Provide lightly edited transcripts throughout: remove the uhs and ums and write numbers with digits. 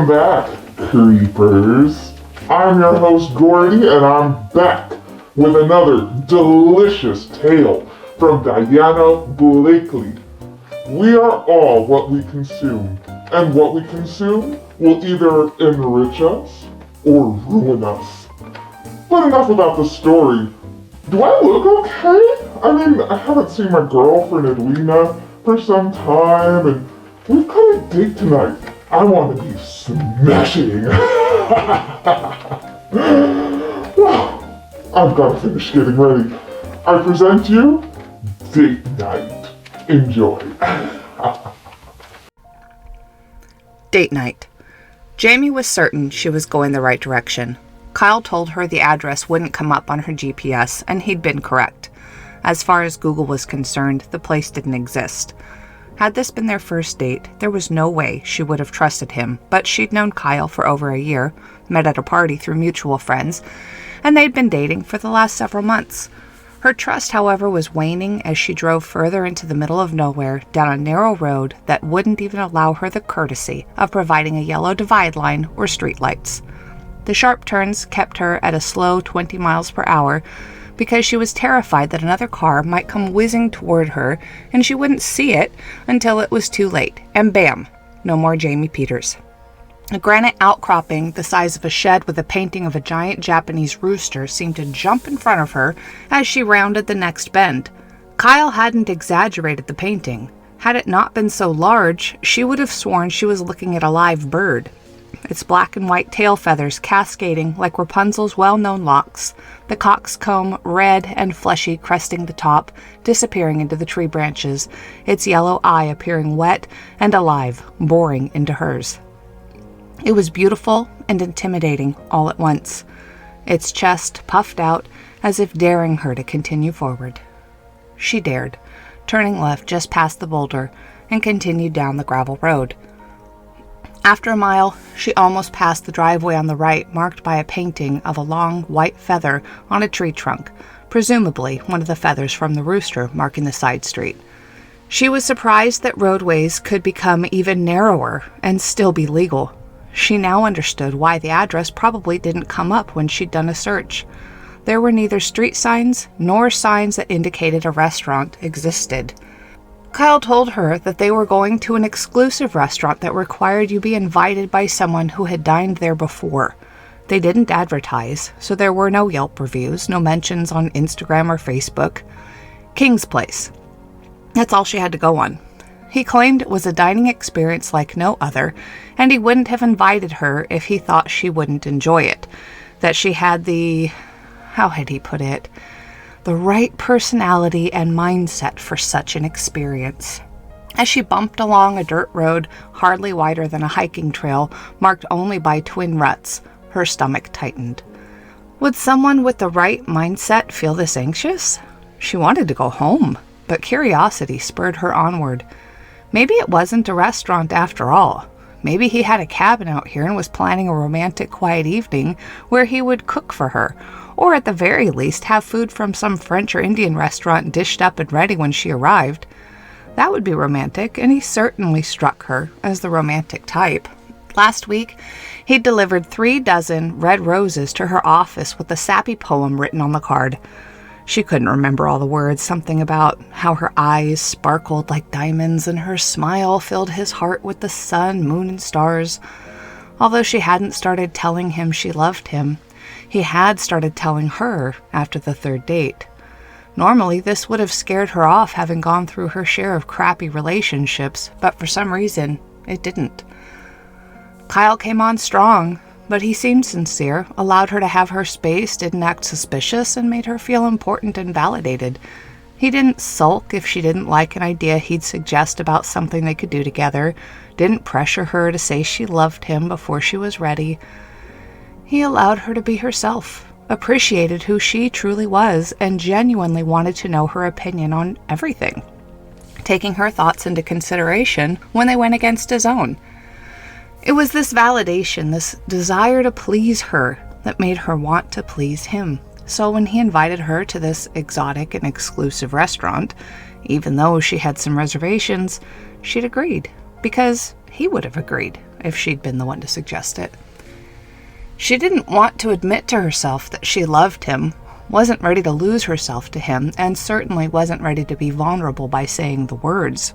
back, creepers. I'm your host, Gourdy, and I'm back with another delicious tale from Diana Blakely. We are all what we consume, and what we consume will either enrich us or ruin us. But enough about the story. Do I look okay? I mean, I haven't seen my girlfriend Edwina for some time, and we've got a date tonight. I want to be smashing. Well, I've got to finish getting ready. I present you Date Night. Enjoy. Date night. Jaimie was certain she was going the right direction. Kyle told her the address wouldn't come up on her GPS, and he'd been correct. As far as Google was concerned, the place didn't exist. Had this been their first date, there was no way she would have trusted him, but she'd known Kyle for over a year, met at a party through mutual friends, and they'd been dating for the last several months. Her trust, however, was waning as she drove further into the middle of nowhere down a narrow road that wouldn't even allow her the courtesy of providing a yellow divide line or streetlights. The sharp turns kept her at a slow 20 miles per hour because she was terrified that another car might come whizzing toward her and she wouldn't see it until it was too late, and bam, no more Jaimie Peters. A granite outcropping the size of a shed with a painting of a giant Japanese rooster seemed to jump in front of her as she rounded the next bend. Kyle hadn't exaggerated the painting. Had it not been so large, she would have sworn she was looking at a live bird. Its black and white tail feathers cascading like Rapunzel's well-known locks, the coxcomb red and fleshy cresting the top, disappearing into the tree branches, its yellow eye appearing wet and alive, boring into hers. It was beautiful and intimidating all at once, its chest puffed out as if daring her to continue forward. She dared, turning left just past the boulder, and continued down the gravel road. After a mile, she almost passed the driveway on the right, marked by a painting of a long white feather on a tree trunk, presumably one of the feathers from the rooster marking the side street. She was surprised that roadways could become even narrower and still be legal. She now understood why the address probably didn't come up when she'd done a search. There were neither street signs nor signs that indicated a restaurant existed. Kyle told her that they were going to an exclusive restaurant that required you be invited by someone who had dined there before. They didn't advertise, so there were no Yelp reviews, no mentions on Instagram or Facebook. King's Place. That's all she had to go on. He claimed it was a dining experience like no other, and he wouldn't have invited her if he thought she wouldn't enjoy it. That she had how had he put it? The right personality and mindset for such an experience. As she bumped along a dirt road hardly wider than a hiking trail, marked only by twin ruts, her stomach tightened. Would someone with the right mindset feel this anxious? She wanted to go home, but curiosity spurred her onward. Maybe it wasn't a restaurant after all. Maybe he had a cabin out here and was planning a romantic, quiet evening where he would cook for her, or at the very least have food from some French or Indian restaurant dished up and ready when she arrived. That would be romantic, and he certainly struck her as the romantic type. Last week, he'd delivered 3 dozen red roses to her office with a sappy poem written on the card. She couldn't remember all the words, something about how her eyes sparkled like diamonds and her smile filled his heart with the sun, moon, and stars. Although she hadn't started telling him she loved him, he had started telling her after the 3rd date. Normally, this would have scared her off, having gone through her share of crappy relationships, but for some reason, it didn't. Kyle came on strong, but he seemed sincere, allowed her to have her space, didn't act suspicious, and made her feel important and validated. He didn't sulk if she didn't like an idea he'd suggest about something they could do together, didn't pressure her to say she loved him before she was ready. He allowed her to be herself, appreciated who she truly was, and genuinely wanted to know her opinion on everything, taking her thoughts into consideration when they went against his own. It was this validation, this desire to please her, that made her want to please him. So when he invited her to this exotic and exclusive restaurant, even though she had some reservations, she'd agreed, because he would have agreed, if she'd been the one to suggest it. She didn't want to admit to herself that she loved him, wasn't ready to lose herself to him, and certainly wasn't ready to be vulnerable by saying the words.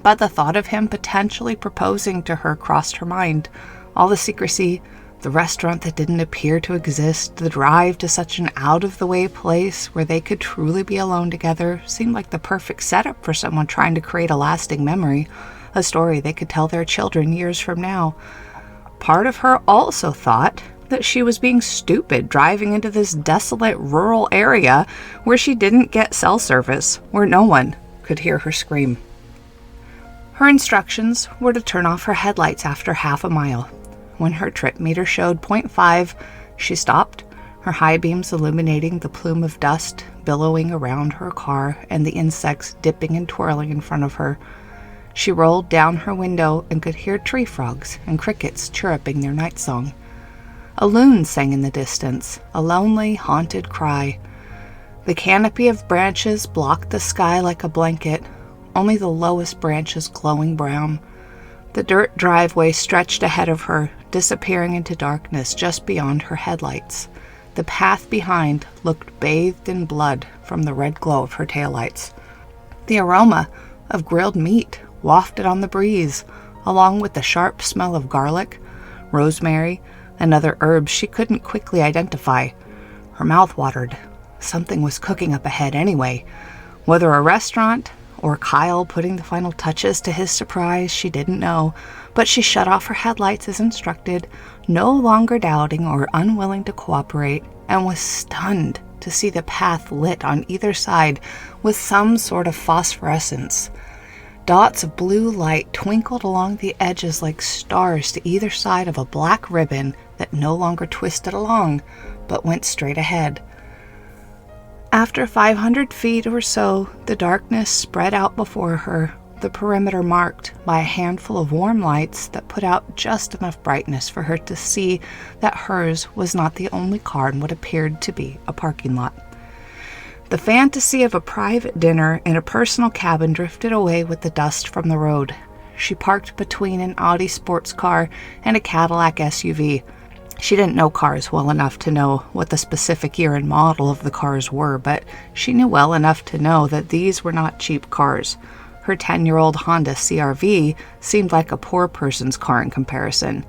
But the thought of him potentially proposing to her crossed her mind. All the secrecy, the restaurant that didn't appear to exist, the drive to such an out-of-the-way place where they could truly be alone together seemed like the perfect setup for someone trying to create a lasting memory, a story they could tell their children years from now. Part of her also thought that she was being stupid driving into this desolate rural area where she didn't get cell service, where no one could hear her scream. Her instructions were to turn off her headlights after half a mile. When her trip meter showed 0.5, she stopped, her high beams illuminating the plume of dust billowing around her car and the insects dipping and twirling in front of her. She rolled down her window and could hear tree frogs and crickets chirruping their night song. A loon sang in the distance, a lonely, haunted cry. The canopy of branches blocked the sky like a blanket, only the lowest branches glowing brown. The dirt driveway stretched ahead of her, disappearing into darkness just beyond her headlights. The path behind looked bathed in blood from the red glow of her taillights. The aroma of grilled meat wafted on the breeze, along with the sharp smell of garlic, rosemary, and other herbs she couldn't quickly identify. Her mouth watered. Something was cooking up ahead anyway. Whether a restaurant or Kyle putting the final touches to his surprise, she didn't know, but she shut off her headlights as instructed, no longer doubting or unwilling to cooperate, and was stunned to see the path lit on either side with some sort of phosphorescence. Dots of blue light twinkled along the edges like stars to either side of a black ribbon that no longer twisted along, but went straight ahead. After 500 feet or so, the darkness spread out before her, the perimeter marked by a handful of warm lights that put out just enough brightness for her to see that hers was not the only car in what appeared to be a parking lot. The fantasy of a private dinner in a personal cabin drifted away with the dust from the road. She parked between an Audi sports car and a Cadillac SUV. She didn't know cars well enough to know what the specific year and model of the cars were, but she knew well enough to know that these were not cheap cars. Her 10-year-old Honda CR-V seemed like a poor person's car in comparison.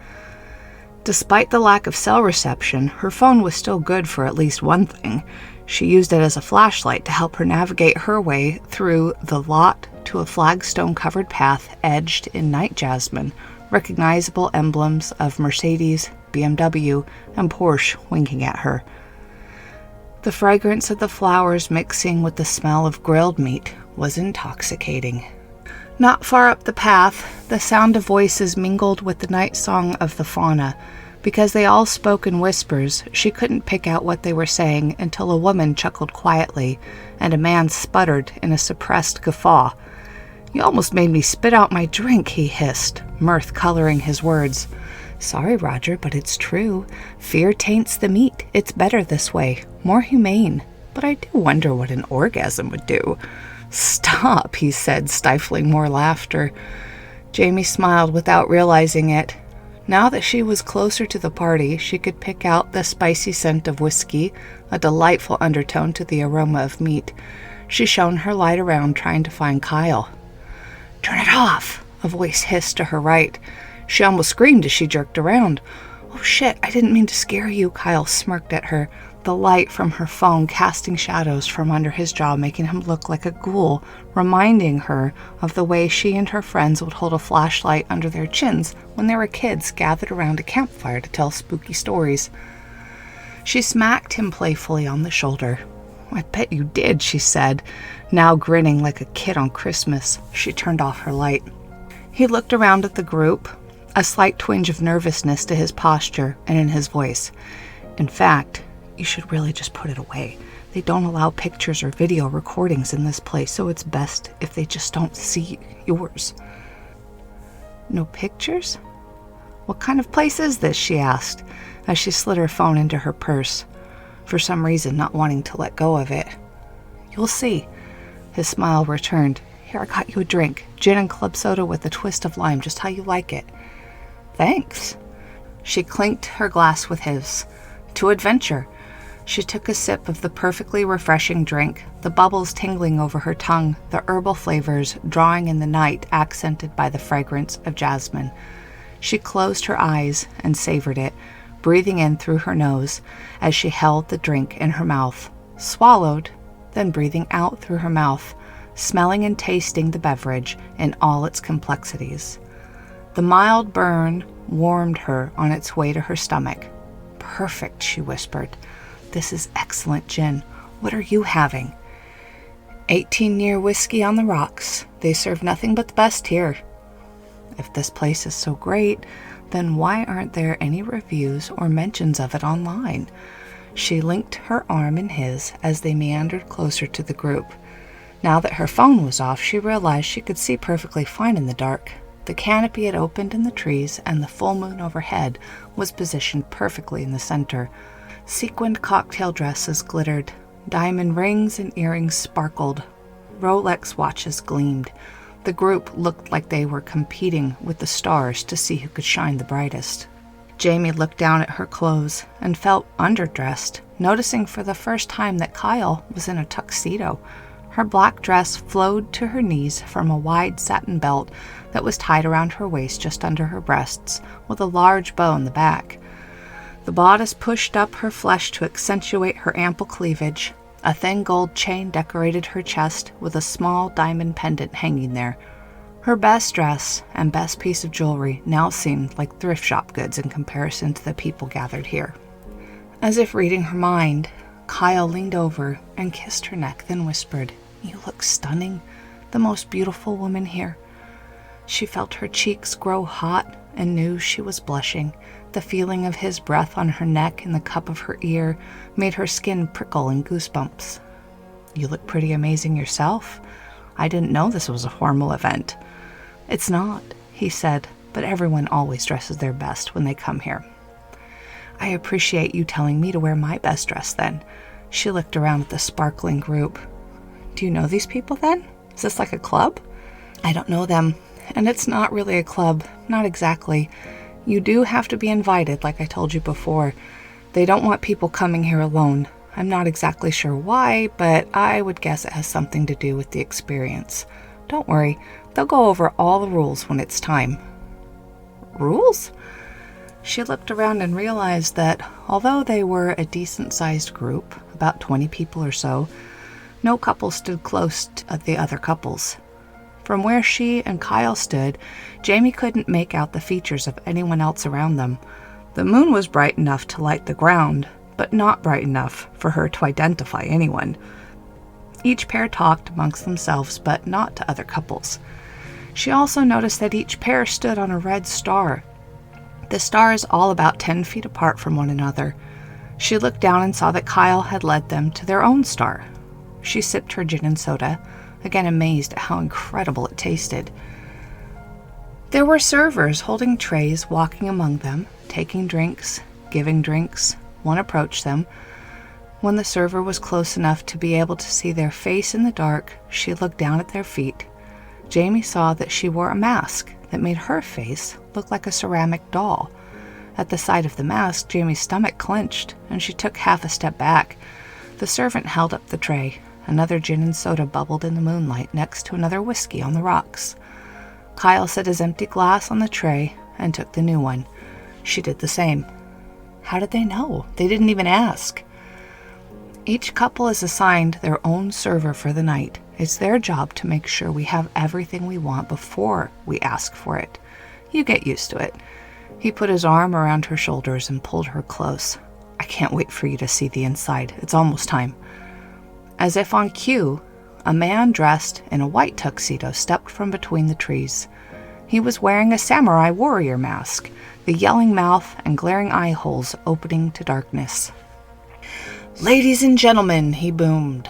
Despite the lack of cell reception, her phone was still good for at least one thing. She used it as a flashlight to help her navigate her way through the lot to a flagstone-covered path edged in night jasmine, recognizable emblems of Mercedes, BMW, and Porsche winking at her. The fragrance of the flowers mixing with the smell of grilled meat was intoxicating. Not far up the path, the sound of voices mingled with the night song of the fauna. Because they all spoke in whispers, she couldn't pick out what they were saying until a woman chuckled quietly, and a man sputtered in a suppressed guffaw. "You almost made me spit out my drink," he hissed, mirth coloring his words. "Sorry, Roger, but it's true. Fear taints the meat. It's better this way, more humane. But I do wonder what an orgasm would do." "Stop," he said, stifling more laughter. Jaimie smiled without realizing it. Now that she was closer to the party, she could pick out the spicy scent of whiskey, a delightful undertone to the aroma of meat. She shone her light around, trying to find Kyle. "Turn it off," a voice hissed to her right. She almost screamed as she jerked around. "Oh shit, I didn't mean to scare you," Kyle smirked at her, the light from her phone casting shadows from under his jaw, making him look like a ghoul, reminding her of the way she and her friends would hold a flashlight under their chins when they were kids gathered around a campfire to tell spooky stories. She smacked him playfully on the shoulder. "I bet you did," she said, now grinning like a kid on Christmas. She turned off her light. He looked around at the group, a slight twinge of nervousness to his posture and in his voice. "In fact, you should really just put it away. They don't allow pictures or video recordings in this place, so it's best if they just don't see yours." "No pictures? What kind of place is this?" she asked, as she slid her phone into her purse, for some reason not wanting to let go of it. "You'll see." His smile returned. "Here, I got you a drink. Gin and club soda with a twist of lime, just how you like it." Thanks. She clinked her glass with his. To adventure. She took a sip of the perfectly refreshing drink, the bubbles tingling over her tongue, the herbal flavors drawing in the night accented by the fragrance of jasmine. She closed her eyes and savored it, breathing in through her nose as she held the drink in her mouth, swallowed, then breathing out through her mouth, smelling and tasting the beverage in all its complexities. The mild burn warmed her on its way to her stomach. Perfect, she whispered. This is excellent gin. What are you having? 18-year whiskey on the rocks. They serve nothing but the best here. If this place is so great, then why aren't there any reviews or mentions of it online? She linked her arm in his as they meandered closer to the group. Now that her phone was off, she realized she could see perfectly fine in the dark. The canopy had opened in the trees, and the full moon overhead was positioned perfectly in the center. Sequined cocktail dresses glittered. Diamond rings and earrings sparkled. Rolex watches gleamed. The group looked like they were competing with the stars to see who could shine the brightest. Jaimie looked down at her clothes and felt underdressed, noticing for the first time that Kyle was in a tuxedo. Her black dress flowed to her knees from a wide satin belt that was tied around her waist just under her breasts, with a large bow in the back. The bodice pushed up her flesh to accentuate her ample cleavage. A thin gold chain decorated her chest with a small diamond pendant hanging there. Her best dress and best piece of jewelry now seemed like thrift shop goods in comparison to the people gathered here. As if reading her mind, Kyle leaned over and kissed her neck, then whispered, "You look stunning, the most beautiful woman here." She felt her cheeks grow hot and knew she was blushing. The feeling of his breath on her neck and the cup of her ear made her skin prickle in goosebumps. "You look pretty amazing yourself. I didn't know this was a formal event." "It's not," he said, "but everyone always dresses their best when they come here." "I appreciate you telling me to wear my best dress then." She looked around at the sparkling group. "Do you know these people then? Is this like a club?" "I don't know them, and it's not really a club, not exactly. You do have to be invited, like I told you before. They don't want people coming here alone. I'm not exactly sure why, but I would guess it has something to do with the experience. Don't worry, they'll go over all the rules when it's time." "Rules?" She looked around and realized that although they were a decent-sized group, about 20 people or so, no couple stood close to the other couples. From where she and Kyle stood, Jaimie couldn't make out the features of anyone else around them. The moon was bright enough to light the ground, but not bright enough for her to identify anyone. Each pair talked amongst themselves, but not to other couples. She also noticed that each pair stood on a red star. The stars all about 10 feet apart from one another. She looked down and saw that Kyle had led them to their own star. She sipped her gin and soda, again amazed at how incredible it tasted. There were servers holding trays walking among them, taking drinks, giving drinks. One approached them. When the server was close enough to be able to see their face in the dark, she looked down at their feet. Jaimie saw that she wore a mask that made her face look like a ceramic doll. At the sight of the mask, Jaimie's stomach clenched, and she took half a step back. The servant held up the tray. Another gin and soda bubbled in the moonlight next to another whiskey on the rocks. Kyle set his empty glass on the tray and took the new one. She did the same. How did they know? They didn't even ask. Each couple is assigned their own server for the night. It's their job to make sure we have everything we want before we ask for it. You get used to it. He put his arm around her shoulders and pulled her close. "I can't wait for you to see the inside. It's almost time." As if on cue, a man dressed in a white tuxedo stepped from between the trees. He was wearing a samurai warrior mask, the yelling mouth and glaring eye holes opening to darkness. "Ladies and gentlemen," he boomed.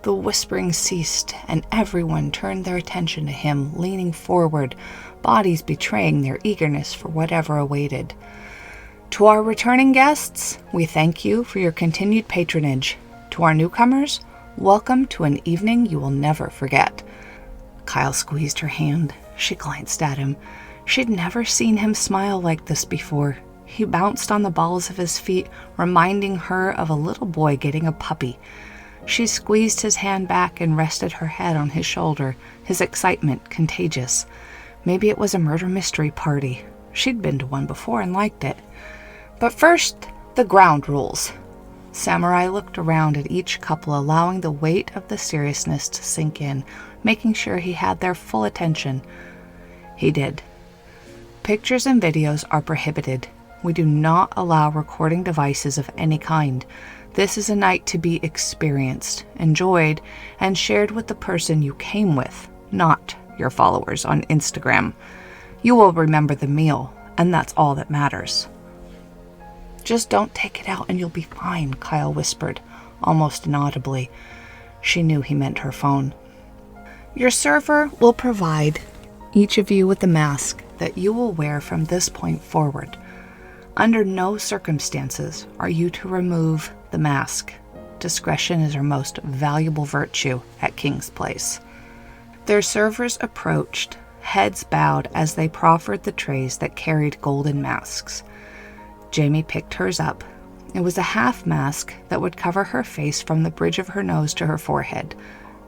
The whispering ceased, and everyone turned their attention to him, leaning forward, bodies betraying their eagerness for whatever awaited. "To our returning guests, we thank you for your continued patronage. To our newcomers, welcome to an evening you will never forget." Kyle squeezed her hand. She glanced at him. She'd never seen him smile like this before. He bounced on the balls of his feet, reminding her of a little boy getting a puppy. She squeezed his hand back and rested her head on his shoulder, his excitement contagious. Maybe it was a murder mystery party. She'd been to one before and liked it. But first, the ground rules. Samurai looked around at each couple, allowing the weight of the seriousness to sink in, making sure he had their full attention. He did. Pictures and videos are prohibited. We do not allow recording devices of any kind. This is a night to be experienced, enjoyed, and shared with the person you came with, not your followers on Instagram. You will remember the meal, and that's all that matters. Just don't take it out and you'll be fine, Kyle whispered, almost inaudibly. She knew he meant her phone. Your server will provide each of you with a mask that you will wear from this point forward. Under no circumstances are you to remove the mask. Discretion is our most valuable virtue at King's Place. Their servers approached, heads bowed as they proffered the trays that carried golden masks. Jaimie picked hers up. It was a half mask that would cover her face from the bridge of her nose to her forehead,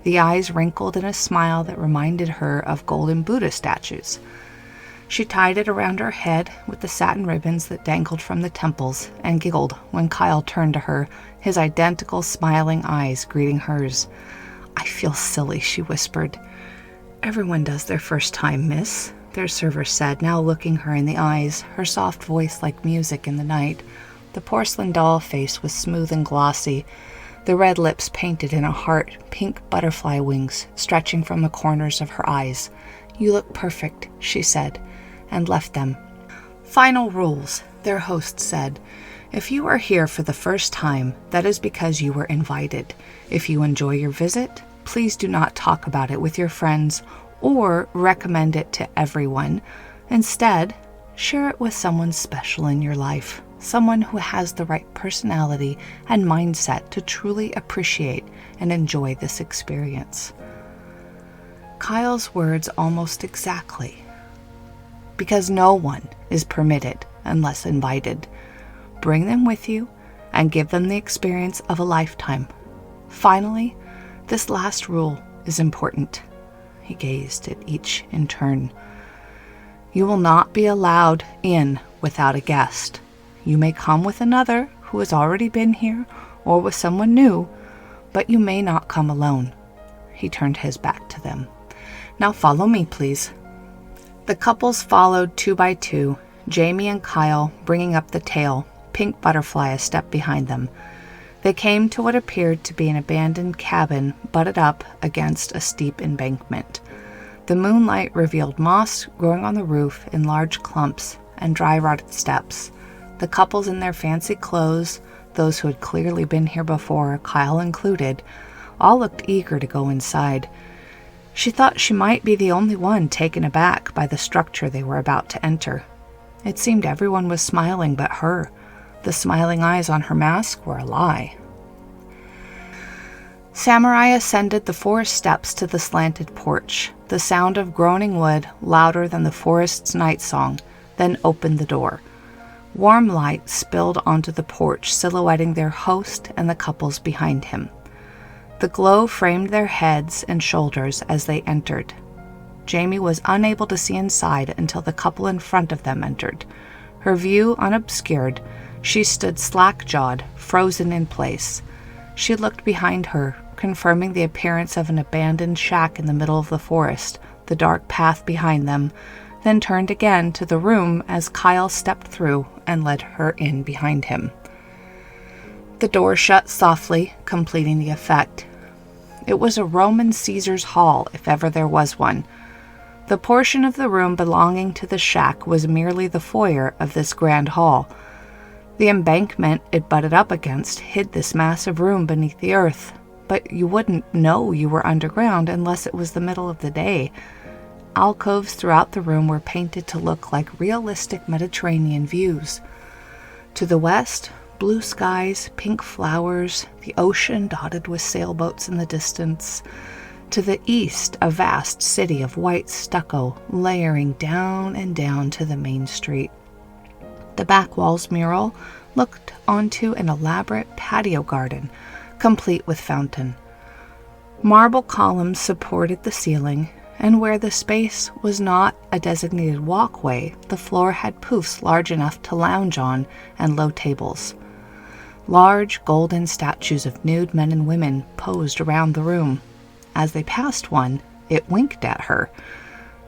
the eyes wrinkled in a smile that reminded her of golden Buddha statues. She tied it around her head with the satin ribbons that dangled from the temples and giggled when Kyle turned to her, his identical smiling eyes greeting hers. I feel silly, she whispered. Everyone does their first time, miss, their server said, now looking her in the eyes, her soft voice like music in the night. The porcelain doll face was smooth and glossy, the red lips painted in a heart, pink butterfly wings stretching from the corners of her eyes. You look perfect, she said, and left them. Final rules, their host said. If you are here for the first time, that is because you were invited. If you enjoy your visit, please do not talk about it with your friends or recommend it to everyone. Instead, share it with someone special in your life, someone who has the right personality and mindset to truly appreciate and enjoy this experience. Kyle's words almost exactly. Because no one is permitted unless invited. Bring them with you and give them the experience of a lifetime. Finally, this last rule is important. He gazed at each in turn. You will not be allowed in without a guest. You may come with another who has already been here or with someone new, but you may not come alone. He turned his back to them. Now follow me, please. The couples followed 2 by 2, Jaimie and Kyle bringing up the tail, Pink Butterfly a step behind them. They came to what appeared to be an abandoned cabin butted up against a steep embankment. The moonlight revealed moss growing on the roof in large clumps and dry rotted steps. The couples in their fancy clothes, those who had clearly been here before, Kyle included, all looked eager to go inside. She thought she might be the only one taken aback by the structure they were about to enter. It seemed everyone was smiling but her. The smiling eyes on her mask were a lie. Samurai ascended the 4 steps to the slanted porch, the sound of groaning wood louder than the forest's night song, then opened the door. Warm light spilled onto the porch, silhouetting their host and the couples behind him. The glow framed their heads and shoulders as they entered. Jaimie was unable to see inside until the couple in front of them entered. Her view unobscured, she stood slack-jawed, frozen in place. She looked behind her, confirming the appearance of an abandoned shack in the middle of the forest, the dark path behind them, then turned again to the room as Kyle stepped through and led her in behind him. The door shut softly, completing the effect. It was a Roman Caesar's hall, if ever there was one. The portion of the room belonging to the shack was merely the foyer of this grand hall. The embankment it butted up against hid this massive room beneath the earth, but you wouldn't know you were underground unless it was the middle of the day. Alcoves throughout the room were painted to look like realistic Mediterranean views. To the west, blue skies, pink flowers, the ocean dotted with sailboats in the distance. To the east, a vast city of white stucco layering down and down to the main street. The back wall's mural looked onto an elaborate patio garden, complete with fountain. Marble columns supported the ceiling, and where the space was not a designated walkway, the floor had poufs large enough to lounge on and low tables. Large golden statues of nude men and women posed around the room. As they passed one, it winked at her.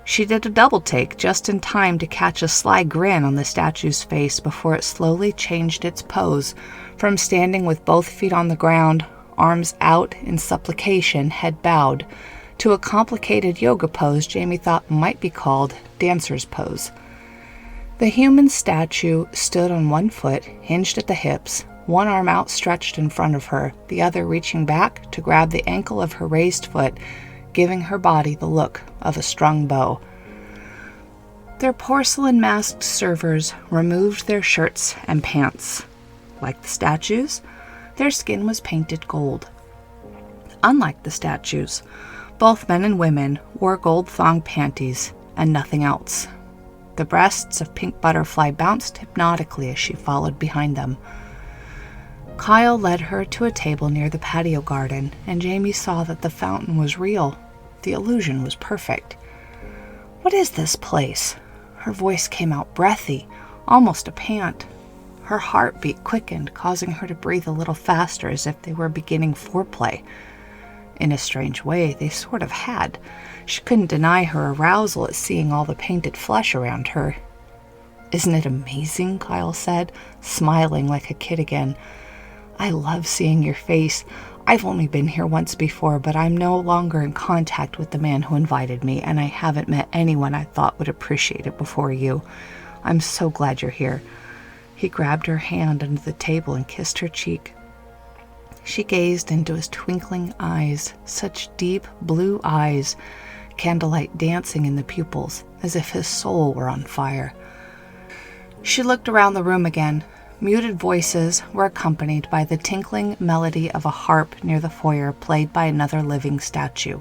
She did a double take just in time to catch a sly grin on the statue's face before it slowly changed its pose from standing with both feet on the ground, arms out in supplication, head bowed, to a complicated yoga pose Jaimie thought might be called dancer's pose. The human statue stood on one foot, hinged at the hips, one arm outstretched in front of her, the other reaching back to grab the ankle of her raised foot, giving her body the look of a strung bow. Their porcelain-masked servers removed their shirts and pants. Like the statues, their skin was painted gold. Unlike the statues, both men and women wore gold-thong panties and nothing else. The breasts of Pink Butterfly bounced hypnotically as she followed behind them. Kyle led her to a table near the patio garden, and Jaimie saw that the fountain was real. The illusion was perfect. "What is this place?" Her voice came out breathy, almost a pant. Her heartbeat quickened, causing her to breathe a little faster as if they were beginning foreplay. In a strange way, they sort of had. She couldn't deny her arousal at seeing all the painted flesh around her. "Isn't it amazing?" Kyle said, smiling like a kid again. "I love seeing your face. I've only been here once before, but I'm no longer in contact with the man who invited me, and I haven't met anyone I thought would appreciate it before you. I'm so glad you're here." He grabbed her hand under the table and kissed her cheek. She gazed into his twinkling eyes, such deep blue eyes, candlelight dancing in the pupils, as if his soul were on fire. She looked around the room again. Muted voices were accompanied by the tinkling melody of a harp near the foyer, played by another living statue.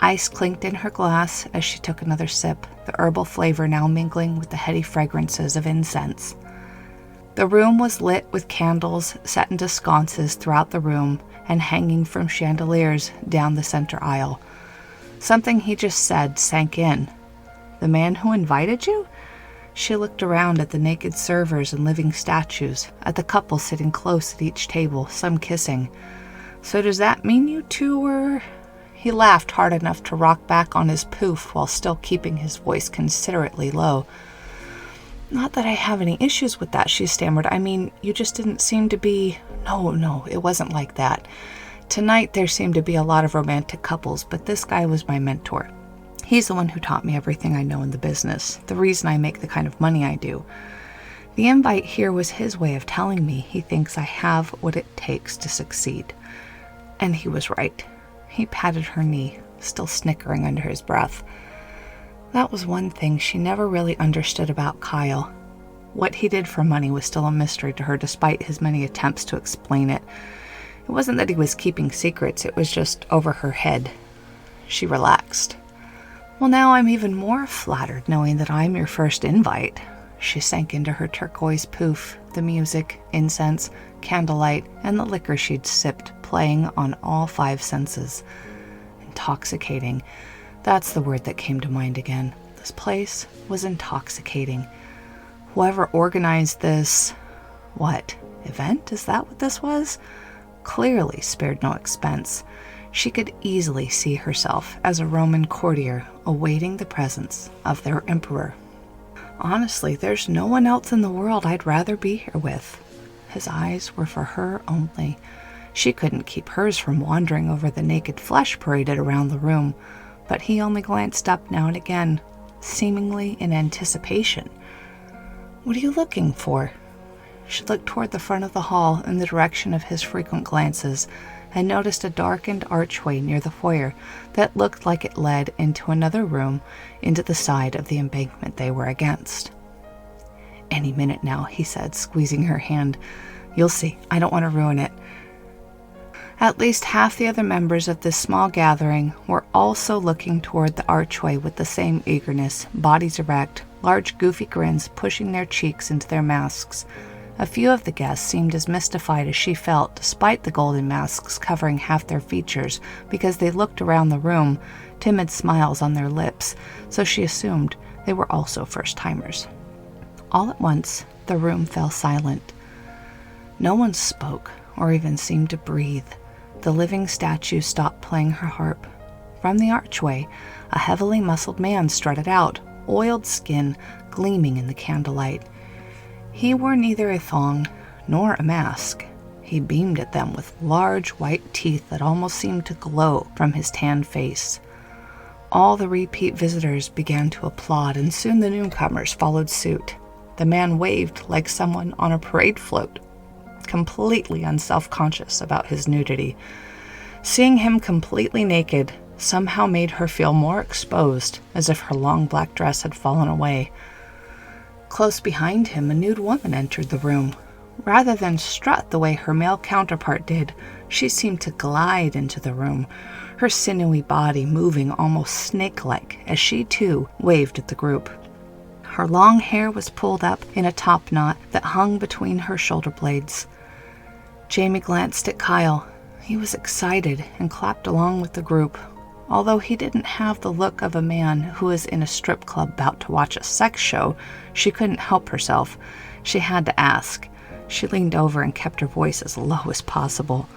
Ice clinked in her glass as she took another sip, the herbal flavor now mingling with the heady fragrances of incense. The room was lit with candles set into sconces throughout the room and hanging from chandeliers down the center aisle. Something he just said sank in. "The man who invited you?" She looked around at the naked servers and living statues, at the couple sitting close at each table, some kissing. "So does that mean you two were—" He laughed hard enough to rock back on his poof while still keeping his voice considerately low. "Not that I have any issues with that," she stammered. "I mean, you just didn't seem to be—" No, it wasn't like that. Tonight there seemed to be a lot of romantic couples, but this guy was my mentor. He's the one who taught me everything I know in the business, the reason I make the kind of money I do. The invite here was his way of telling me he thinks I have what it takes to succeed. And he was right. He patted her knee, still snickering under his breath. That was one thing she never really understood about Kyle. What he did for money was still a mystery to her despite his many attempts to explain it. It wasn't that he was keeping secrets, it was just over her head. She relaxed. "Well, now I'm even more flattered knowing that I'm your first invite." She sank into her turquoise poof, the music, incense, candlelight, and the liquor she'd sipped playing on all 5 senses. Intoxicating. That's the word that came to mind again. This place was intoxicating. Whoever organized this... event? Is that what this was? Clearly spared no expense. She could easily see herself as a Roman courtier awaiting the presence of their emperor. Honestly, there's no one else in the world I'd rather be here with. His eyes were for her only. She couldn't keep hers from wandering over the naked flesh paraded around the room, but he only glanced up now and again, seemingly in anticipation. "What are you looking for?" She looked toward the front of the hall in the direction of his frequent glances and noticed a darkened archway near the foyer that looked like it led into another room into the side of the embankment they were against. "Any minute now," he said, squeezing her hand. "You'll see. I don't want to ruin it." At least half the other members of this small gathering were also looking toward the archway with the same eagerness, bodies erect, large goofy grins pushing their cheeks into their masks. A few of the guests seemed as mystified as she felt, despite the golden masks covering half their features, because they looked around the room, timid smiles on their lips, so she assumed they were also first-timers. All at once, the room fell silent. No one spoke or even seemed to breathe. The living statue stopped playing her harp. From the archway, a heavily muscled man strutted out, oiled skin gleaming in the candlelight. He wore neither a thong nor a mask. He beamed at them with large white teeth that almost seemed to glow from his tanned face. All the repeat visitors began to applaud, and soon the newcomers followed suit. The man waved like someone on a parade float, completely unself-conscious about his nudity. Seeing him completely naked somehow made her feel more exposed, as if her long black dress had fallen away. Close behind him, a nude woman entered the room. Rather than strut the way her male counterpart did, she seemed to glide into the room, her sinewy body moving almost snake-like as she too waved at the group. Her long hair was pulled up in a top knot that hung between her shoulder blades. Jaimie glanced at Kyle. He was excited and clapped along with the group. Although he didn't have the look of a man who is in a strip club about to watch a sex show, she couldn't help herself. She had to ask. She leaned over and kept her voice as low as possible.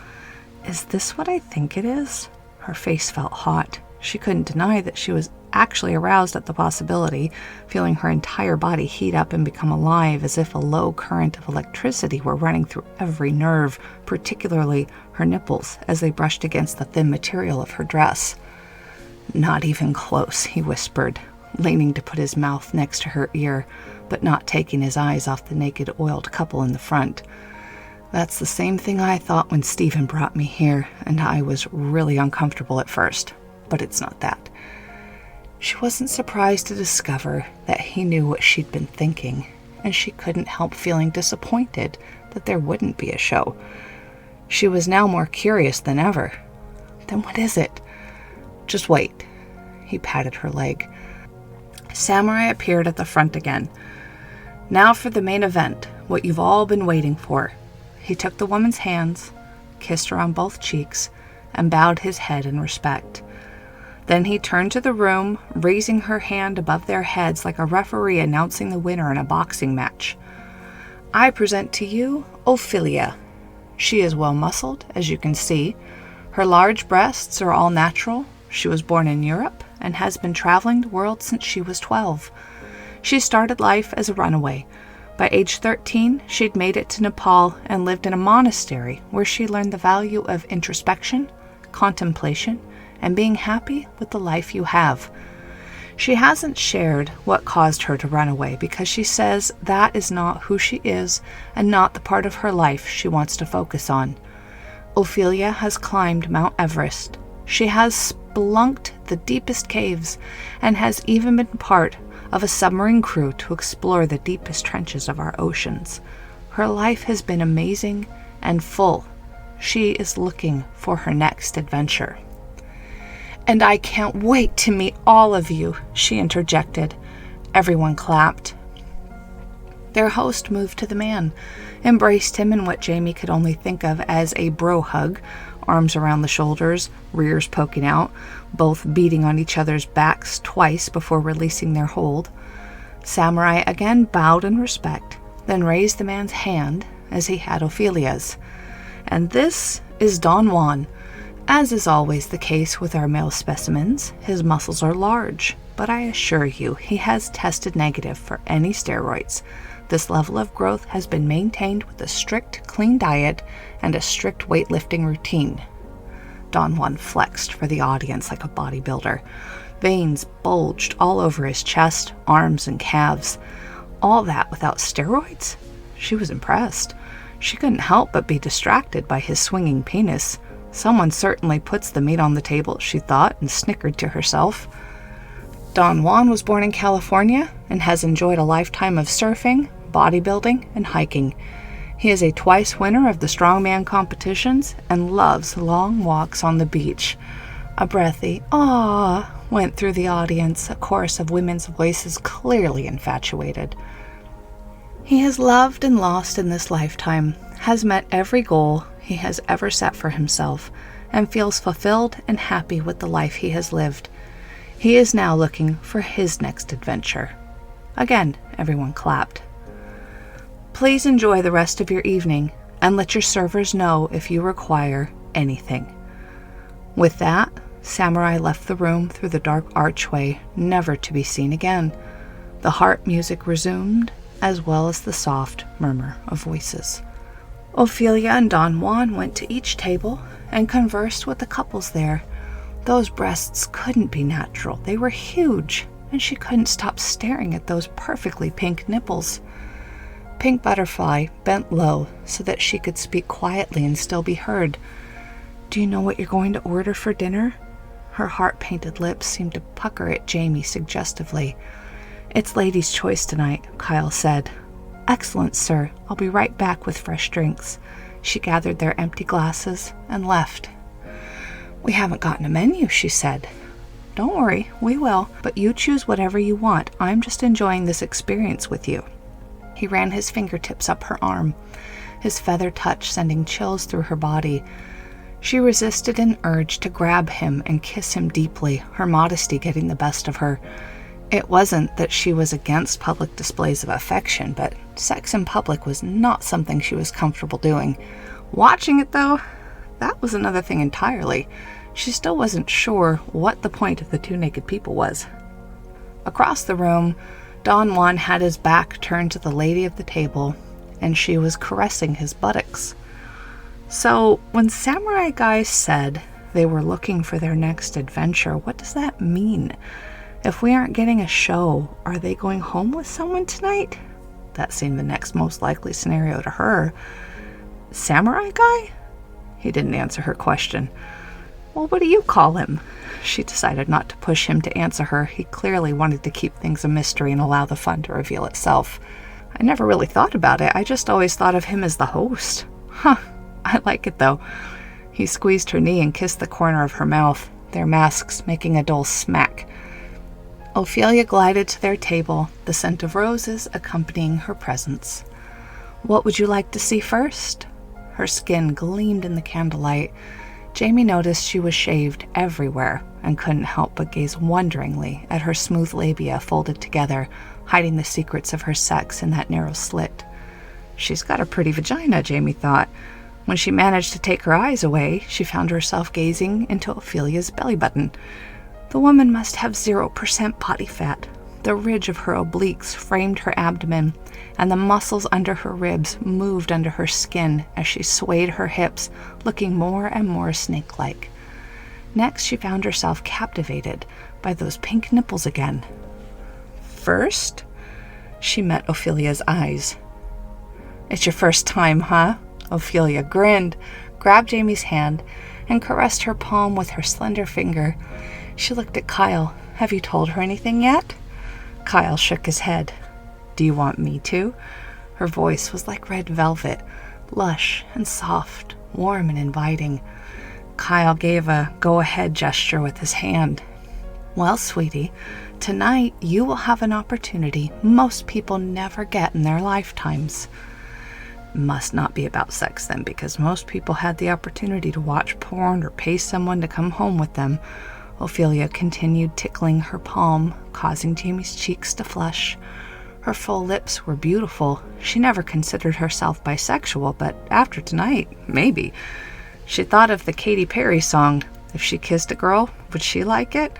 "Is this what I think it is?" Her face felt hot. She couldn't deny that she was actually aroused at the possibility, feeling her entire body heat up and become alive as if a low current of electricity were running through every nerve, particularly her nipples as they brushed against the thin material of her dress. "Not even close," he whispered, leaning to put his mouth next to her ear, but not taking his eyes off the naked, oiled couple in the front. "That's the same thing I thought when Stephen brought me here, and I was really uncomfortable at first, but it's not that." She wasn't surprised to discover that he knew what she'd been thinking, and she couldn't help feeling disappointed that there wouldn't be a show. She was now more curious than ever. "Then what is it?" "Just wait." He patted her leg. Samurai appeared at the front again. "Now for the main event, what you've all been waiting for." He took the woman's hands, kissed her on both cheeks, and bowed his head in respect. Then he turned to the room, raising her hand above their heads like a referee announcing the winner in a boxing match. "I present to you Ophelia. She is well-muscled, as you can see. Her large breasts are all natural. She was born in Europe and has been traveling the world since she was 12. She started life as a runaway. By age 13, she'd made it to Nepal and lived in a monastery where she learned the value of introspection, contemplation, and being happy with the life you have. She hasn't shared what caused her to run away because she says that is not who she is and not the part of her life she wants to focus on. Ophelia has climbed Mount Everest. She has spelunked the deepest caves and has even been part of a submarine crew to explore the deepest trenches of our oceans. Her life has been amazing and full. She is looking for her next adventure. "And I can't wait to meet all of you," she interjected. Everyone clapped. Their host moved to the man, embraced him in what Jaimie could only think of as a bro hug, arms around the shoulders, rears poking out, both beating on each other's backs twice before releasing their hold. Samurai again bowed in respect, then raised the man's hand as he had Ophelia's. "And this is Don Juan. As is always the case with our male specimens, his muscles are large, but I assure you he has tested negative for any steroids. This level of growth has been maintained with a strict, clean diet and a strict weightlifting routine." Don Juan flexed for the audience like a bodybuilder. Veins bulged all over his chest, arms, and calves. All that without steroids? She was impressed. She couldn't help but be distracted by his swinging penis. Someone certainly puts the meat on the table, she thought, and snickered to herself. Don Juan was born in California and has enjoyed a lifetime of surfing, bodybuilding, and hiking. He is a twice winner of the strongman competitions and loves long walks on the beach. A breathy "Aww" went through the audience, a chorus of women's voices clearly infatuated. He has loved and lost in this lifetime, has met every goal he has ever set for himself, and feels fulfilled and happy with the life he has lived. He is now looking for his next adventure. Again, everyone clapped. Please enjoy the rest of your evening, and let your servers know if you require anything. With that, Samurai left the room through the dark archway, never to be seen again. The harp music resumed, as well as the soft murmur of voices. Ophelia and Don Juan went to each table and conversed with the couples there. Those breasts couldn't be natural. They were huge, and she couldn't stop staring at those perfectly pink nipples. Pink Butterfly bent low so that she could speak quietly and still be heard. Do you know what you're going to order for dinner? Her heart-painted lips seemed to pucker at Jaimie suggestively. It's ladies' choice tonight, Kyle said. Excellent, sir. I'll be right back with fresh drinks. She gathered their empty glasses and left. We haven't gotten a menu, she said. Don't worry, we will, but you choose whatever you want. I'm just enjoying this experience with you. He ran his fingertips up her arm, his feather touch sending chills through her body. She resisted an urge to grab him and kiss him deeply, her modesty getting the best of her. It wasn't that she was against public displays of affection, but sex in public was not something she was comfortable doing. Watching it, though, that was another thing entirely. She still wasn't sure what the point of the two naked people was. Across the room, Don Juan had his back turned to the lady of the table, and she was caressing his buttocks. So, when Samurai Guys said they were looking for their next adventure, what does that mean? If we aren't getting a show, are they going home with someone tonight? That seemed the next most likely scenario to her. Samurai Guy? He didn't answer her question. Well, what do you call him? She decided not to push him to answer her. He clearly wanted to keep things a mystery and allow the fun to reveal itself. I never really thought about it. I just always thought of him as the host. Huh, I like it though. He squeezed her knee and kissed the corner of her mouth, their masks making a dull smack. Ophelia glided to their table, the scent of roses accompanying her presence. What would you like to see first? Her skin gleamed in the candlelight. Jaimie noticed she was shaved everywhere and couldn't help but gaze wonderingly at her smooth labia folded together, hiding the secrets of her sex in that narrow slit. She's got a pretty vagina, Jaimie thought. When she managed to take her eyes away, she found herself gazing into Ophelia's belly button. The woman must have 0% body fat. The ridge of her obliques framed her abdomen, and the muscles under her ribs moved under her skin as she swayed her hips, looking more and more snake-like. Next, she found herself captivated by those pink nipples again. First, she met Ophelia's eyes. It's your first time, huh? Ophelia grinned, grabbed Jaimie's hand, and caressed her palm with her slender finger. She looked at Kyle. Have you told her anything yet? Kyle shook his head. Do you want me to? Her voice was like red velvet, lush and soft, warm and inviting. Kyle gave a go-ahead gesture with his hand. Well, sweetie, tonight you will have an opportunity most people never get in their lifetimes. Must not be about sex then, because most people had the opportunity to watch porn or pay someone to come home with them. Ophelia continued tickling her palm, causing Jaimie's cheeks to flush. Her full lips were beautiful. She never considered herself bisexual, but after tonight, maybe. She thought of the Katy Perry song, If She Kissed a Girl, Would She Like It?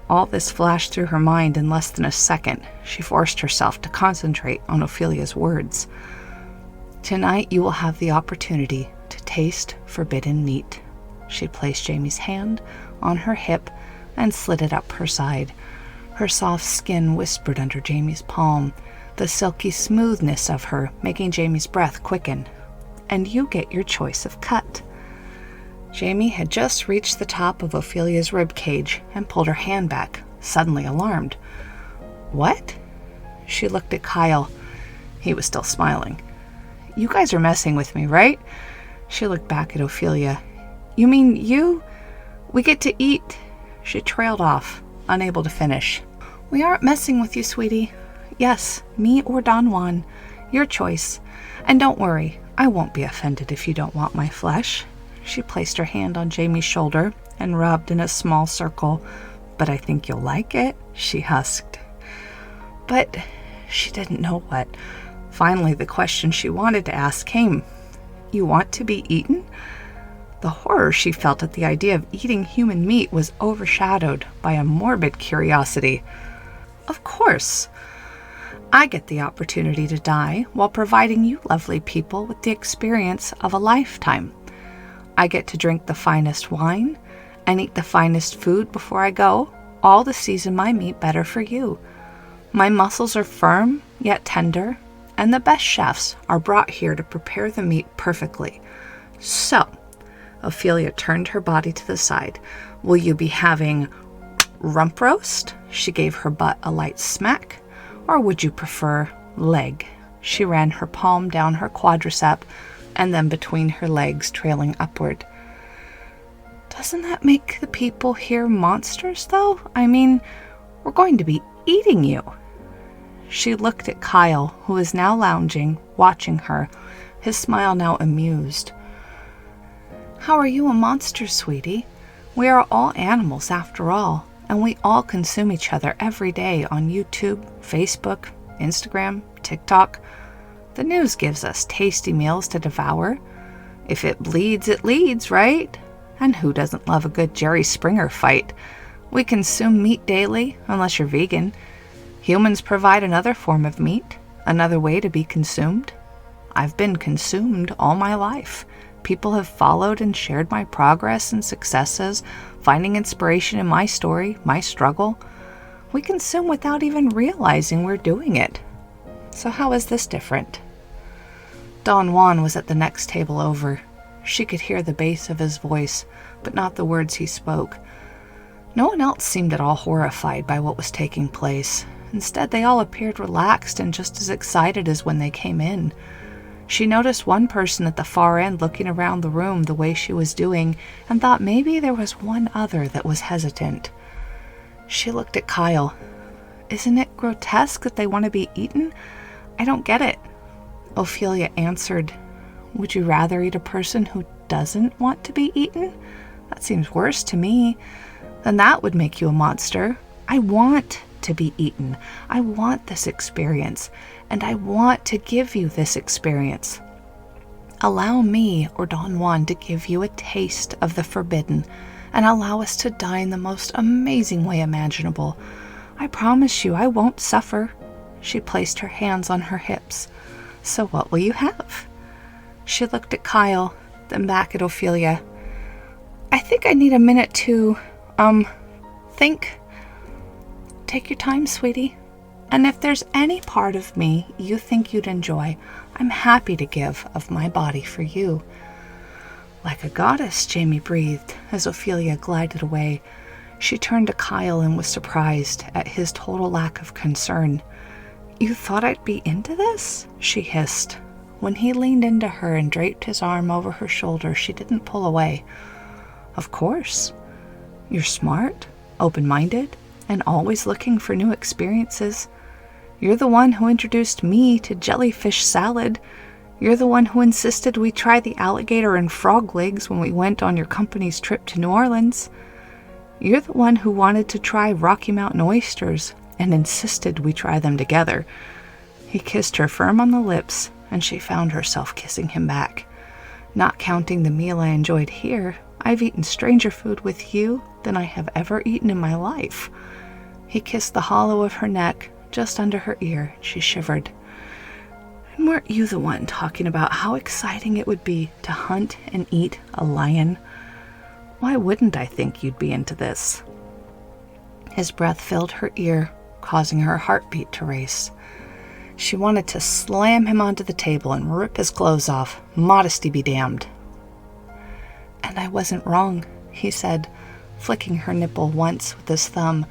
All this flashed through her mind in less than a second. She forced herself to concentrate on Ophelia's words. Tonight you will have the opportunity to taste forbidden meat. She placed Jaimie's hand on her hip and slid it up her side. Her soft skin whispered under Jaimie's palm, the silky smoothness of her making Jaimie's breath quicken. And you get your choice of cut. Jaimie had just reached the top of Ophelia's rib cage and pulled her hand back, suddenly alarmed. What? She looked at Kyle. He was still smiling. You guys are messing with me, right? She looked back at Ophelia. You mean you? We get to eat? She trailed off, unable to finish. We aren't messing with you, sweetie. Yes, me or Don Juan. Your choice. And don't worry, I won't be offended if you don't want my flesh. She placed her hand on Jaimie's shoulder and rubbed in a small circle. But I think you'll like it, she husked. But she didn't know what. Finally, the question she wanted to ask came. You want to be eaten? The horror she felt at the idea of eating human meat was overshadowed by a morbid curiosity. Of course. I get the opportunity to die while providing you lovely people with the experience of a lifetime. I get to drink the finest wine and eat the finest food before I go, all to season my meat better for you. My muscles are firm yet tender, and the best chefs are brought here to prepare the meat perfectly. So, Ophelia turned her body to the side. Will you be having rump roast? She gave her butt a light smack. Or would you prefer leg? She ran her palm down her quadricep and then between her legs, trailing upward. Doesn't that make the people here monsters, though? I mean, we're going to be eating you. She looked at Kyle, who was now lounging, watching her, his smile now amused. How are you a monster, sweetie? We are all animals after all, and we all consume each other every day on YouTube, Facebook, Instagram, TikTok. The news gives us tasty meals to devour. If it bleeds, it leads, right? And who doesn't love a good Jerry Springer fight? We consume meat daily, unless you're vegan. Humans provide another form of meat, another way to be consumed. I've been consumed all my life. People have followed and shared my progress and successes, finding inspiration in my story, my struggle. We consume without even realizing we're doing it. So how is this different? Don Juan was at the next table over. She could hear the bass of his voice, but not the words he spoke. No one else seemed at all horrified by what was taking place. Instead, they all appeared relaxed and just as excited as when they came in. She noticed one person at the far end looking around the room the way she was doing and thought maybe there was one other that was hesitant. She looked at Kyle. Isn't it grotesque that they want to be eaten? I don't get it. Ophelia answered, Would you rather eat a person who doesn't want to be eaten? That seems worse to me. Then that would make you a monster. I want to be eaten. I want this experience, and I want to give you this experience. Allow me or Don Juan to give you a taste of the forbidden, and allow us to die in the most amazing way imaginable. I promise you I won't suffer. She placed her hands on her hips. So what will you have? She looked at Kyle, then back at Ophelia. I think I need a minute to, think. Take your time, sweetie. And if there's any part of me you think you'd enjoy, I'm happy to give of my body for you. Like a goddess, Jaimie breathed as Ophelia glided away. She turned to Kyle and was surprised at his total lack of concern. You thought I'd be into this? She hissed. When he leaned into her and draped his arm over her shoulder, she didn't pull away. Of course. You're smart, open-minded, and always looking for new experiences. You're the one who introduced me to jellyfish salad. You're the one who insisted we try the alligator and frog legs when we went on your company's trip to New Orleans. You're the one who wanted to try Rocky Mountain oysters and insisted we try them together. He kissed her firm on the lips, and she found herself kissing him back. Not counting the meal I enjoyed here, I've eaten stranger food with you than I have ever eaten in my life. He kissed the hollow of her neck, just under her ear. She shivered. And weren't you the one talking about how exciting it would be to hunt and eat a lion? Why wouldn't I think you'd be into this? His breath filled her ear, causing her heartbeat to race. She wanted to slam him onto the table and rip his clothes off. Modesty be damned. And I wasn't wrong, he said, flicking her nipple once with his thumb,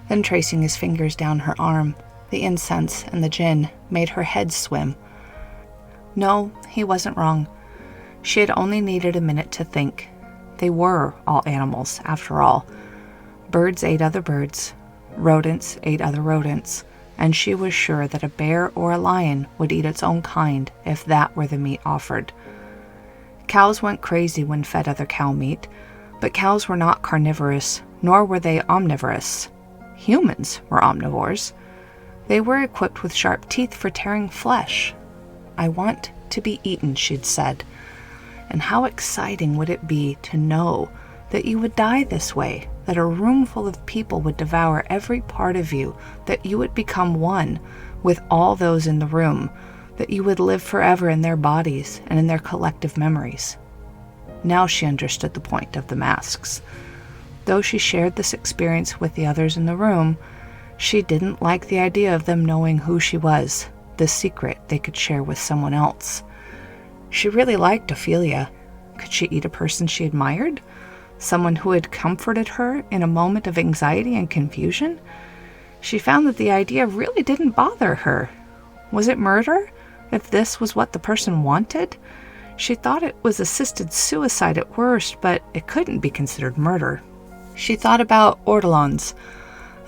then tracing his fingers down her arm. The incense and the gin made her head swim. No, he wasn't wrong. She had only needed a minute to think. They were all animals, after all. Birds ate other birds. Rodents ate other rodents. And she was sure that a bear or a lion would eat its own kind if that were the meat offered. Cows went crazy when fed other cow meat, but cows were not carnivorous, nor were they omnivorous. Humans were omnivores. They were equipped with sharp teeth for tearing flesh. "I want to be eaten," she'd said. And how exciting would it be to know that you would die this way, that a room full of people would devour every part of you, that you would become one with all those in the room, that you would live forever in their bodies and in their collective memories. Now she understood the point of the masks. Though she shared this experience with the others in the room, she didn't like the idea of them knowing who she was, the secret they could share with someone else. She really liked Ophelia. Could she eat a person she admired? Someone who had comforted her in a moment of anxiety and confusion? She found that the idea really didn't bother her. Was it murder, if this was what the person wanted? She thought it was assisted suicide at worst, but it couldn't be considered murder. She thought about ortolans,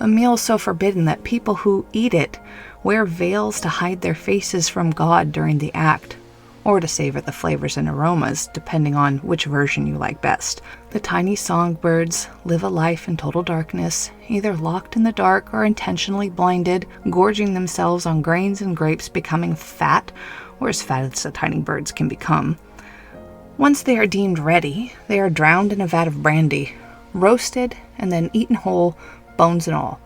a meal so forbidden that people who eat it wear veils to hide their faces from God during the act, or to savor the flavors and aromas, depending on which version you like best. The tiny songbirds live a life in total darkness, either locked in the dark or intentionally blinded, gorging themselves on grains and grapes, becoming fat, or as fat as the tiny birds can become. Once they are deemed ready, they are drowned in a vat of brandy, roasted, and then eaten whole, bones and all.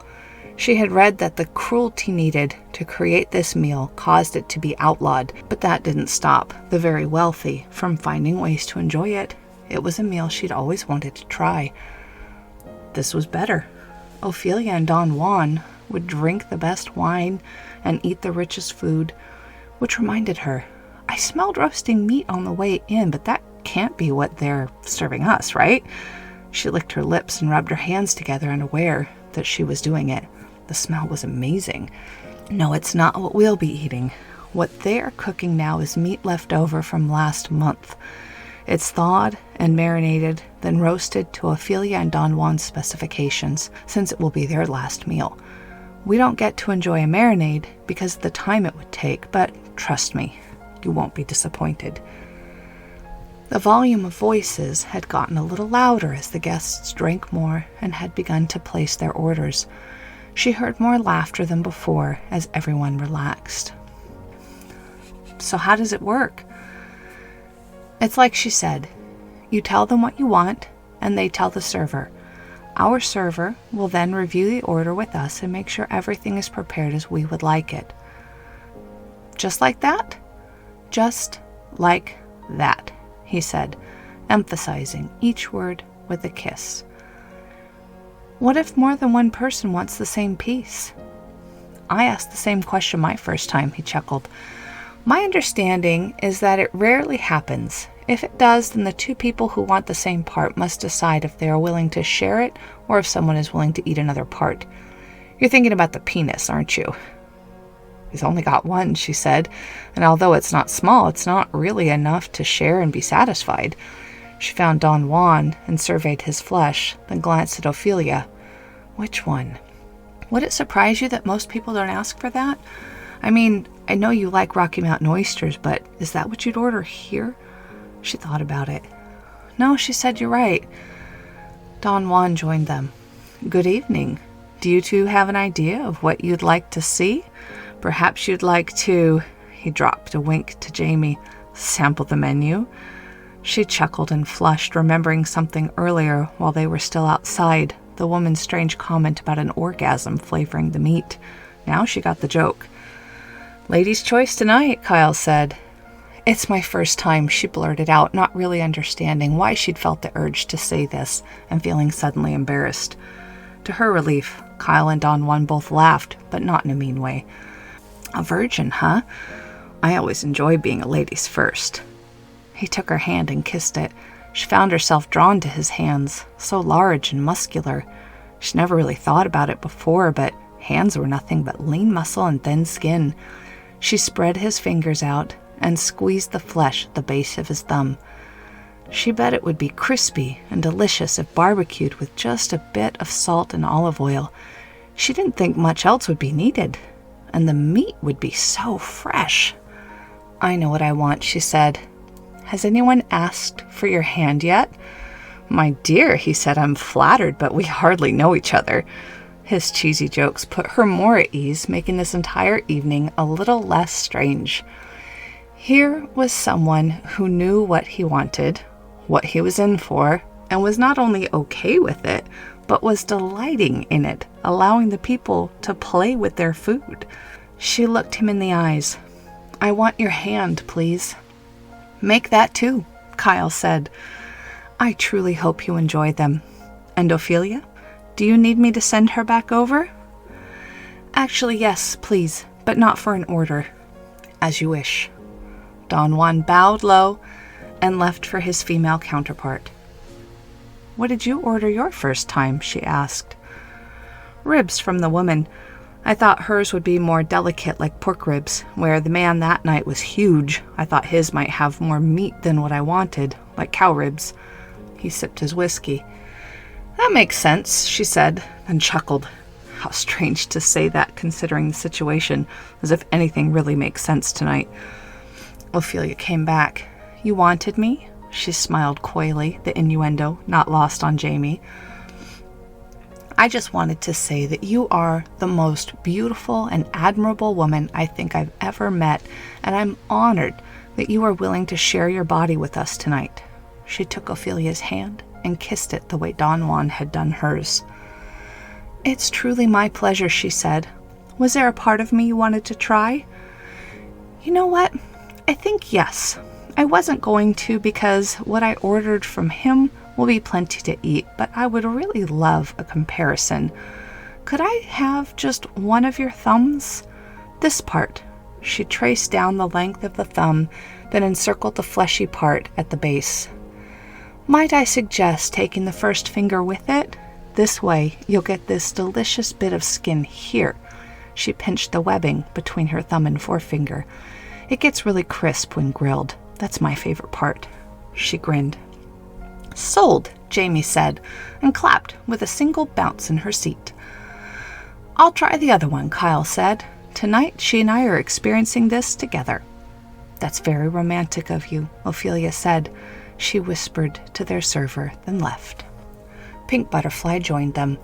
She had read that the cruelty needed to create this meal caused it to be outlawed, but that didn't stop the very wealthy from finding ways to enjoy it. It was a meal she'd always wanted to try. This was better. Ophelia and Don Juan would drink the best wine and eat the richest food, which reminded her, I smelled roasting meat on the way in, but that can't be what they're serving us, right? She licked her lips and rubbed her hands together, unaware that she was doing it. The smell was amazing. No, it's not what we'll be eating. What they're cooking now is meat left over from last month. It's thawed and marinated, then roasted to Ophelia and Don Juan's specifications, since it will be their last meal. We don't get to enjoy a marinade because of the time it would take, but trust me, you won't be disappointed. The volume of voices had gotten a little louder as the guests drank more and had begun to place their orders. She heard more laughter than before as everyone relaxed. So how does it work? It's like she said. You tell them what you want, and they tell the server. Our server will then review the order with us and make sure everything is prepared as we would like it. Just like that? Just like that, he said, emphasizing each word with a kiss. What if more than one person wants the same piece? I asked the same question my first time, he chuckled. My understanding is that it rarely happens. If it does, then the two people who want the same part must decide if they are willing to share it or if someone is willing to eat another part. You're thinking about the penis, aren't you? He's only got one, she said, and although it's not small, it's not really enough to share and be satisfied. She found Don Juan and surveyed his flesh, then glanced at Ophelia. Which one? Would it surprise you that most people don't ask for that? I mean, I know you like Rocky Mountain oysters, but is that what you'd order here? She thought about it. No, she said, you're right. Don Juan joined them. Good evening. Do you two have an idea of what you'd like to see? Perhaps you'd like to, he dropped a wink to Jaimie, sample the menu. She chuckled and flushed, remembering something earlier while they were still outside, the woman's strange comment about an orgasm flavoring the meat. Now she got the joke. Ladies' choice tonight, Kyle said. It's my first time, she blurted out, not really understanding why she'd felt the urge to say this and feeling suddenly embarrassed. To her relief, Kyle and Don Juan both laughed, but not in a mean way. A virgin, huh? I always enjoy being a ladies' first. He took her hand and kissed it. She found herself drawn to his hands, so large and muscular. She never really thought about it before, but hands were nothing but lean muscle and thin skin. She spread his fingers out and squeezed the flesh at the base of his thumb. She bet it would be crispy and delicious if barbecued with just a bit of salt and olive oil. She didn't think much else would be needed, and the meat would be so fresh. "I know what I want," she said. "Has anyone asked for your hand yet?" "My dear," he said, "I'm flattered, but we hardly know each other." His cheesy jokes put her more at ease, making this entire evening a little less strange. Here was someone who knew what he wanted, what he was in for, and was not only okay with it, but was delighting in it, allowing the people to play with their food. She looked him in the eyes. "I want your hand, please." "Make that too," Kyle said. "I truly hope you enjoy them. And Ophelia, do you need me to send her back over?" "Actually, yes, please, but not for an order." "As you wish." Don Juan bowed low and left for his female counterpart. "What did you order your first time?" she asked. "Ribs from the woman. I thought hers would be more delicate like pork ribs, where the man that night was huge. I thought his might have more meat than what I wanted, like cow ribs." He sipped his whiskey. "That makes sense," she said, and chuckled. How strange to say that considering the situation, as if anything really makes sense tonight. Ophelia came back. "You wanted me?" She smiled coyly, the innuendo not lost on Jaimie. "I just wanted to say that you are the most beautiful and admirable woman I think I've ever met, and I'm honored that you are willing to share your body with us tonight." She took Ophelia's hand and kissed it the way Don Juan had done hers. "It's truly my pleasure," she said. "Was there a part of me you wanted to try?" "You know what? I think yes. I wasn't going to because what I ordered from him will be plenty to eat, but I would really love a comparison. Could I have just one of your thumbs? This part." She traced down the length of the thumb, then encircled the fleshy part at the base. "Might I suggest taking the first finger with it? This way, you'll get this delicious bit of skin here." She pinched the webbing between her thumb and forefinger. "It gets really crisp when grilled. That's my favorite part." She grinned. "Sold," Jaimie said, and clapped with a single bounce in her seat. "I'll try the other one," Kyle said. "Tonight, she and I are experiencing this together." "That's very romantic of you," Ophelia said. She whispered to their server, then left. Pink Butterfly joined them.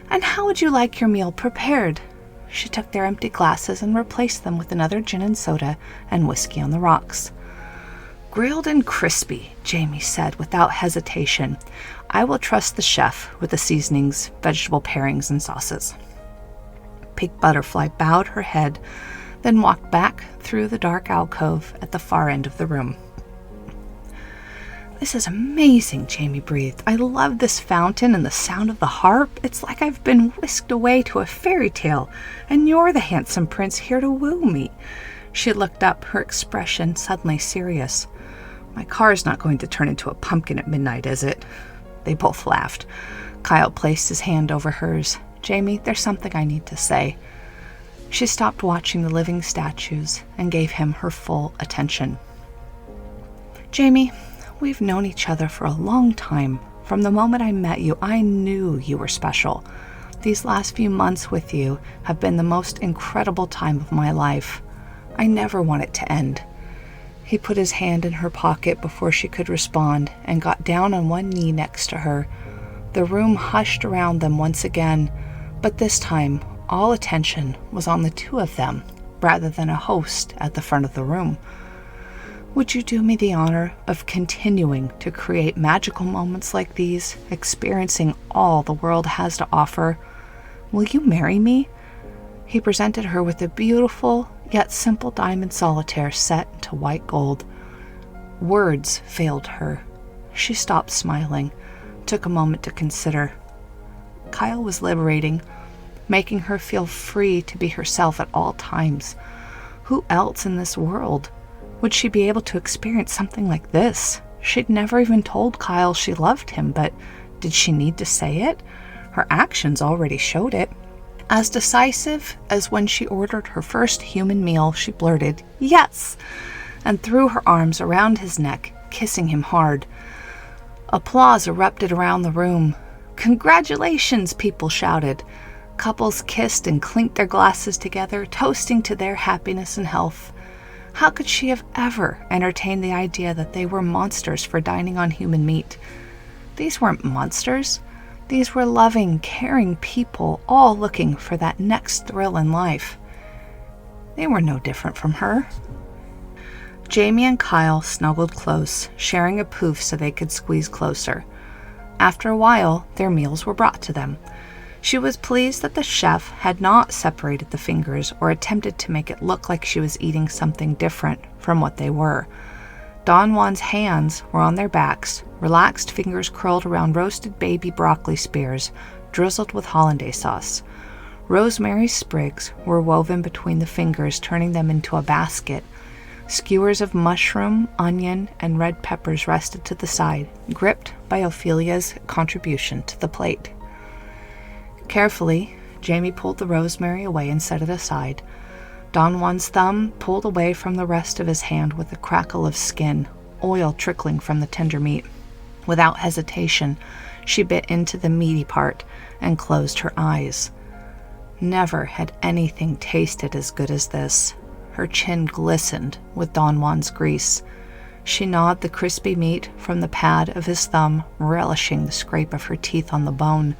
"And how would you like your meal prepared?" She took their empty glasses and replaced them with another gin and soda and whiskey on the rocks. "Grilled and crispy," Jaimie said without hesitation. "I will trust the chef with the seasonings, vegetable pairings, and sauces." Pink Butterfly bowed her head, then walked back through the dark alcove at the far end of the room. "This is amazing," Jaimie breathed. "I love this fountain and the sound of the harp. It's like I've been whisked away to a fairy tale, and you're the handsome prince here to woo me." She looked up, her expression suddenly serious. "My car's not going to turn into a pumpkin at midnight, is it?" They both laughed. Kyle placed his hand over hers. "Jaimie, there's something I need to say." She stopped watching the living statues and gave him her full attention. "Jaimie, we've known each other for a long time. From the moment I met you, I knew you were special. These last few months with you have been the most incredible time of my life. I never want it to end." He put his hand in her pocket before she could respond and got down on one knee next to her. The room hushed around them once again, but this time all attention was on the two of them rather than a host at the front of the room. "Would you do me the honor of continuing to create magical moments like these, experiencing all the world has to offer? Will you marry me?" He presented her with a beautiful yet simple diamond solitaire set into white gold. Words failed her. She stopped smiling, took a moment to consider. Kyle was liberating, making her feel free to be herself at all times. Who else in this world would she be able to experience something like this? She'd never even told Kyle she loved him, but did she need to say it? Her actions already showed it. As decisive as when she ordered her first human meal, she blurted, "Yes!" and threw her arms around his neck, kissing him hard. Applause erupted around the room. "Congratulations!" people shouted. Couples kissed and clinked their glasses together, toasting to their happiness and health. How could she have ever entertained the idea that they were monsters for dining on human meat? These weren't monsters. These were loving, caring people, all looking for that next thrill in life. They were no different from her. Jaimie and Kyle snuggled close, sharing a poof so they could squeeze closer. After a while, their meals were brought to them. She was pleased that the chef had not separated the fingers or attempted to make it look like she was eating something different from what they were. Don Juan's hands were on their backs, relaxed fingers curled around roasted baby broccoli spears, drizzled with hollandaise sauce. Rosemary sprigs were woven between the fingers, turning them into a basket. Skewers of mushroom, onion, and red peppers rested to the side, gripped by Ophelia's contribution to the plate. Carefully, Jaimie pulled the rosemary away and set it aside. Don Juan's thumb pulled away from the rest of his hand with a crackle of skin, oil trickling from the tender meat. Without hesitation, she bit into the meaty part and closed her eyes. Never had anything tasted as good as this. Her chin glistened with Don Juan's grease. She gnawed the crispy meat from the pad of his thumb, relishing the scrape of her teeth on the bone.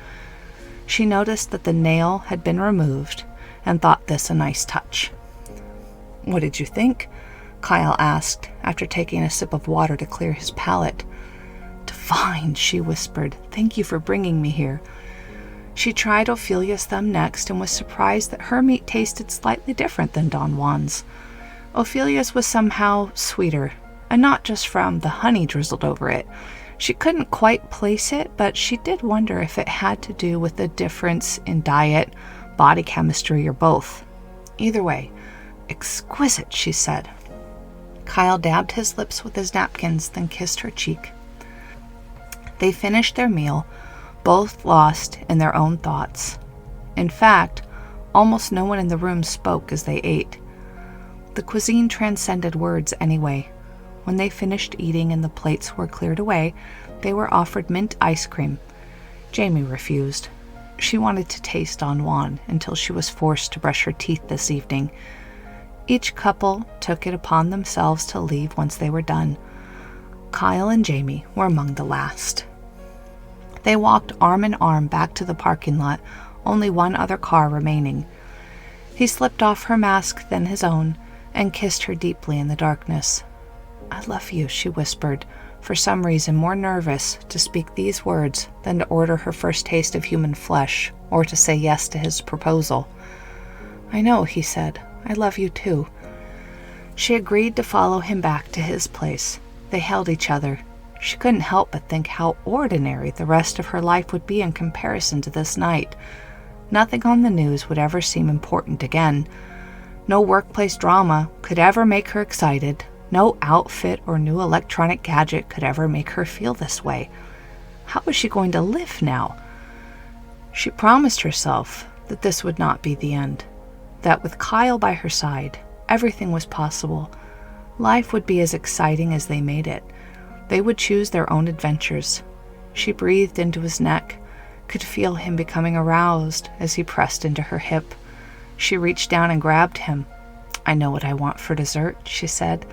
She noticed that the nail had been removed and thought this a nice touch. "What did you think?" Kyle asked, after taking a sip of water to clear his palate. "Divine," she whispered. "Thank you for bringing me here." She tried Ophelia's thumb next and was surprised that her meat tasted slightly different than Don Juan's. Ophelia's was somehow sweeter, and not just from the honey drizzled over it. She couldn't quite place it, but she did wonder if it had to do with the difference in diet, body chemistry, or both. Either way, exquisite, she said. Kyle dabbed his lips with his napkins, then kissed her cheek. They finished their meal, both lost in their own thoughts. In fact, almost no one in the room spoke as they ate. The cuisine transcended words anyway. When they finished eating and the plates were cleared away, they were offered mint ice cream. Jaimie refused. She wanted to taste Don Juan until she was forced to brush her teeth this evening. Each couple took it upon themselves to leave once they were done. Kyle and Jaimie were among the last. They walked arm in arm back to the parking lot, only one other car remaining. He slipped off her mask, then his own, and kissed her deeply in the darkness. "I love you," she whispered, for some reason more nervous to speak these words than to order her first taste of human flesh or to say yes to his proposal. "I know," he said. "I love you too." She agreed to follow him back to his place. They held each other. She couldn't help but think how ordinary the rest of her life would be in comparison to this night. Nothing on the news would ever seem important again. No workplace drama could ever make her excited. No outfit or new electronic gadget could ever make her feel this way. How was she going to live now? She promised herself that this would not be the end, that with Kyle by her side, everything was possible. Life would be as exciting as they made it. They would choose their own adventures. She breathed into his neck, could feel him becoming aroused as he pressed into her hip. She reached down and grabbed him. "I know what I want for dessert," she said.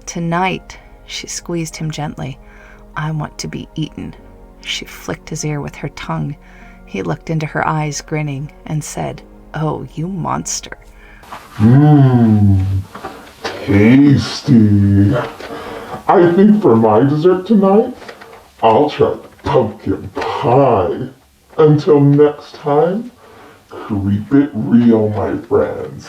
"Tonight," she squeezed him gently. "I want to be eaten." She flicked his ear with her tongue. He looked into her eyes, grinning, and said, "Oh, you monster." Tasty. I think for my dessert tonight, I'll try pumpkin pie. Until next time, keep it real, my friends.